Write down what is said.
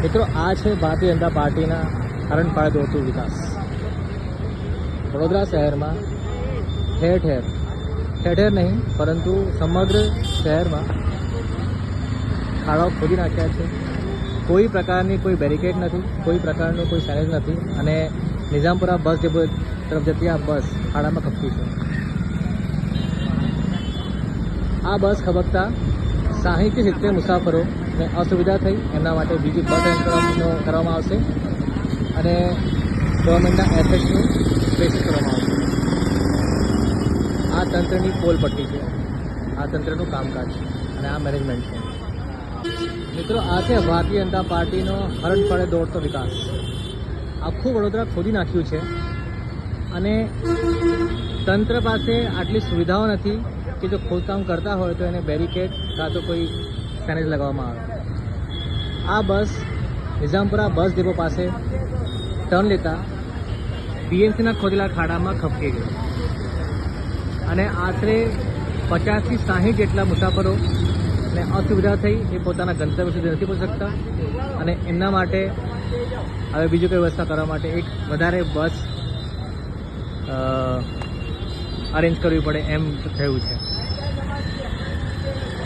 મિત્રો, આ છે ભારતીય જનતા પાર્ટીના હરણફાળે દોડતું વિકાસ. વડોદરા શહેરમાં ઠેર ઠેર નહીં પરંતુ સમગ્ર શહેરમાં ખાડાઓ ખોદી નાખ્યા છે. કોઈ પ્રકારની કોઈ બેરિકેડ નથી, કોઈ પ્રકારનું કોઈ સાઇનેજ નથી અને નિઝામપુરા બસ ડેપો તરફ જતી આ બસ ખાડામાં ખપતી છે. આ બસ ખબકતા 60 થી 70 મુસાફરોને અસુવિધા થઈ. એમના માટે બીજી બસ અરેન્જ કરવામાં આવશે અને ગવર્મેન્ટના એસએચનું પ્રેશર કરવામાં આવશે. આ તંત્રની પોલ પટ્ટી છે, આ તંત્રનું કામકાજ છે અને આ મેનેજમેન્ટ છે. મિત્રો, આ છે ભારતીય જનતા પાર્ટીનો હરણફાળે દોડતો વિકાસ. આખું વડોદરા ખોદી નાખ્યું છે અને તંત્ર પાસે આટલી સુવિધાઓ નથી કે જો ખોદકામ કરતા હોય તો એને બેરિકેડ કાં તો કોઈ સાઇનેજ લગાવવામાં આવે. આ બસ નિઝામપુરા બસ ડેપો પાસે ટર્ન લેતા બીએમસીના ખોદેલા ખાડામાં ખપકી ગઈ અને આશરે 50 થી 60 જેટલા મુસાફરોને અસુવિધા થઈ. એ પોતાના ગંતવ્ય સુધી નથી પહોંચી શકતા અને એમના માટે હવે બીજું કોઈ વ્યવસ્થા કરવા માટે એક વધારે બસ અરેન્જ કરવી પડે એમ થયું છે.